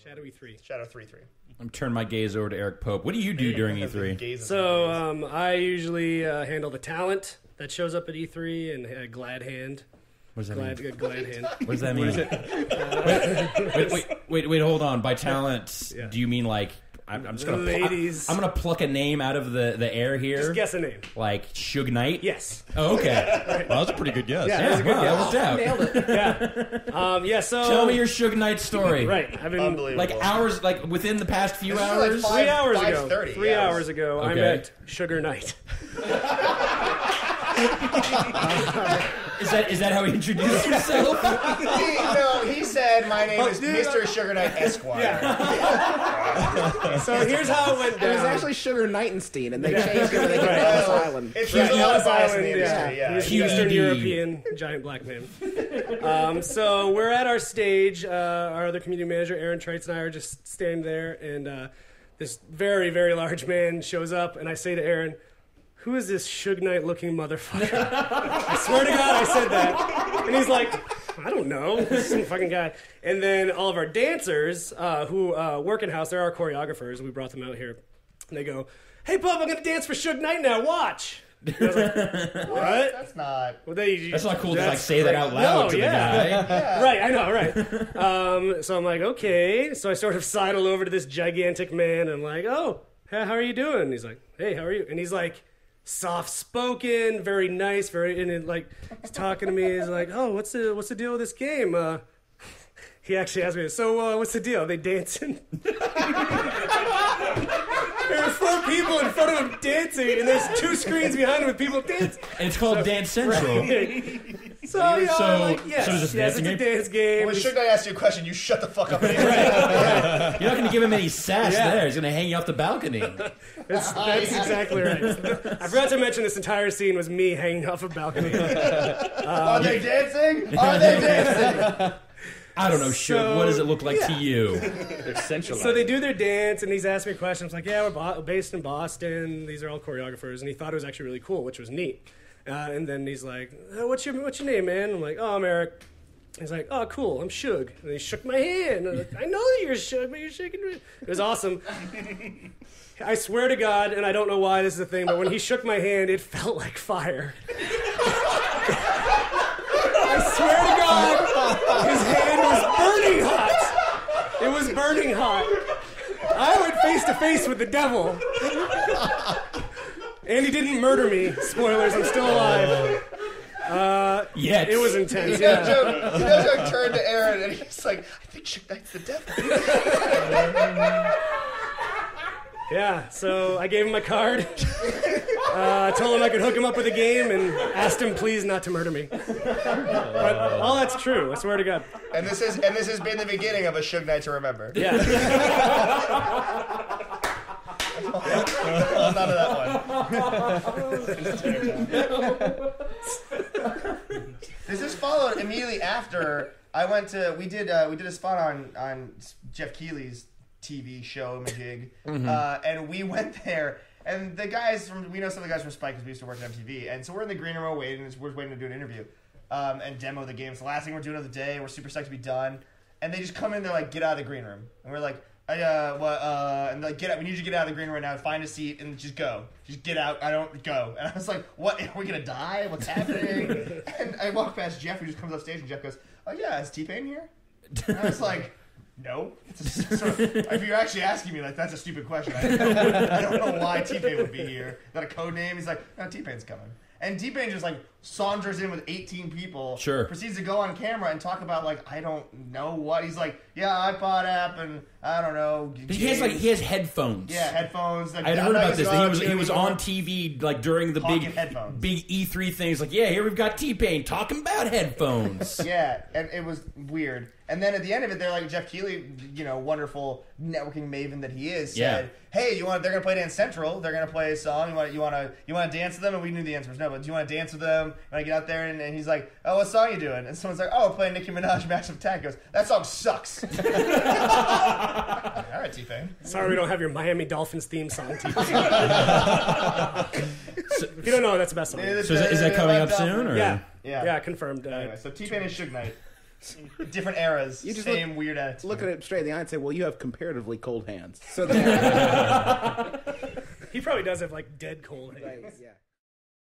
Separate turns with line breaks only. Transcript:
Shadow E3.
Shadow 3-3.
I'm turning my gaze over to Eric Pope. What do you do during E3?
So I usually handle the talent that shows up at E3 and glad hand.
What does that mean?
Glad hand.
What does that mean? Wait, hold on. By talent, do you mean like I'm just gonna
ladies?
I'm gonna pluck a name out of the air here.
Just guess a name.
Like Suge Knight.
Yes.
Oh, okay.
Right.
Well, that's a pretty good guess.
Yeah, that was a good guess.
That worked out.
Nailed it. Yeah. So
tell me your Suge Knight story.
Right. I've been
like hours, like within the past few hours.
Like
3 hours ago.
5:30.
3 hours ago, I met Suge Knight.
Is that how he introduced himself?
He said, my name is Mr. Sugar Knight Esquire.
Yeah. So here's how it went down.
It was actually Sugar Knightenstein, and they changed it when they came to Ellis Island.
It's Ellis Island in the industry,
He's an Eastern European giant black man. So we're at our stage. Our other community manager, Aaron Treitz, and I are just standing there, and this very, very large man shows up, and I say to Aaron, "Who is this Suge Knight looking motherfucker?" I swear to God I said that. And he's like, "I don't know. Some fucking guy." And then all of our dancers who work in house, they're our choreographers. We brought them out here. And they go, "Hey, Bob, I'm going to dance for Suge Knight now. Watch." And I was like, "What?"
That's not...
Well,
that's not cool to like say that out loud to the guy.
Yeah.
Right, I know, right. So I'm like, okay. So I sort of sidle over to this gigantic man and I'm like, "Oh, how are you doing?" And he's like, "Hey, how are you?" And he's like, soft-spoken, very nice, he's talking to me. He's like, "Oh, what's the deal with this game?" He actually asked me, "So, what's the deal? Are they dancing?" There are 4 people in front of him dancing, and there's 2 screens behind him with people dancing.
And it's called Dance Central.
Right. So yes,
it's a
dance game.
When Suge Knight asks you a question, you shut the fuck up.
You're not going to give him any sass there. He's going to hang you off the balcony.
That's exactly right. I forgot to mention this entire scene was me hanging off a balcony.
Are they dancing? Are they dancing?
I don't know, Suge. What does it look like to you?
They're centralized.
So they do their dance, and he's asking me questions. I'm like, "Yeah, we're based in Boston. These are all choreographers." And he thought it was actually really cool, which was neat. And then he's like, what's your name, man?" I'm like, "Oh, I'm Eric." He's like, "Oh, cool, I'm Suge." And he shook my hand. I'm like, "I know that you're Suge, but you're shaking me." It was awesome. I swear to God, and I don't know why this is a thing, but when he shook my hand, it felt like fire. I swear to God, his hand was burning hot. It was burning hot. I went face to face with the devil. And he didn't murder me. Spoilers, I'm still alive.
Yes.
It was intense.
He does turn to Aaron, and he's like, "I think Suge Knight's the devil."
Yeah, so I gave him my card. Told him I could hook him up with a game and asked him please not to murder me. But all that's true, I swear to God.
And this has been the beginning of a Suge Knight to remember.
Yeah.
None of that one. This is followed immediately after I went to. We did a spot on Jeff Keighley's TV show Majig, and we went there. And the guys we know some of the guys from Spike because we used to work at MTV, and so we're in the green room waiting. We're waiting to do an interview and demo the game. It's the last thing we're doing of the day. We're super psyched to be done, and they just come in. They're like, "Get out of the green room," and we're like, and they're like, "Get out. We need you to get out of the green room right now. Find a seat and just go. Just get out. I don't go." And I was like, "What? Are we gonna die? What's happening?" And I walk past Jeff, who just comes off stage, and Jeff goes, "Oh yeah, is T-Pain here?" And I was like, "No." If you're actually asking me, like, that's a stupid question. I don't know why T-Pain would be here. Is that a code name? He's like, "No, T-Pain's coming." And T-Pain just, like, saunters in with 18 people.
Sure.
Proceeds to go on camera and talk about, like, I don't know what. He's like, "Yeah, iPod app and I don't know."
He has headphones.
Yeah, headphones. Like,
I'd heard about this. He was on TV like during the big E3 things. Like, yeah, here we've got T-Pain talking about headphones.
Yeah, and it was weird. And then at the end of it, they're like, Jeff Keighley, wonderful networking maven that he is, said, "Hey, they're gonna play Dance Central. They're gonna play a song. You want to dance with them?" And we knew the answer was no. But do you want to dance with them? And I get out there, and he's like, "Oh, what song are you doing?" And someone's like, "Oh, we're playing Nicki Minaj, Massive Attack." He goes, "That song sucks." All right, T-Pain.
Sorry we don't have your Miami Dolphins theme song, T-Pain. If you don't know, that's the best song.
So is that coming up soon? Or?
Yeah, confirmed.
Anyway, so T-Pain is Suge Knight. Different eras,
You just
same weird attitude.
Look at it straight in the eye and say, "Well, you have comparatively cold hands." So
He probably does have like dead cold hands.
right, yeah.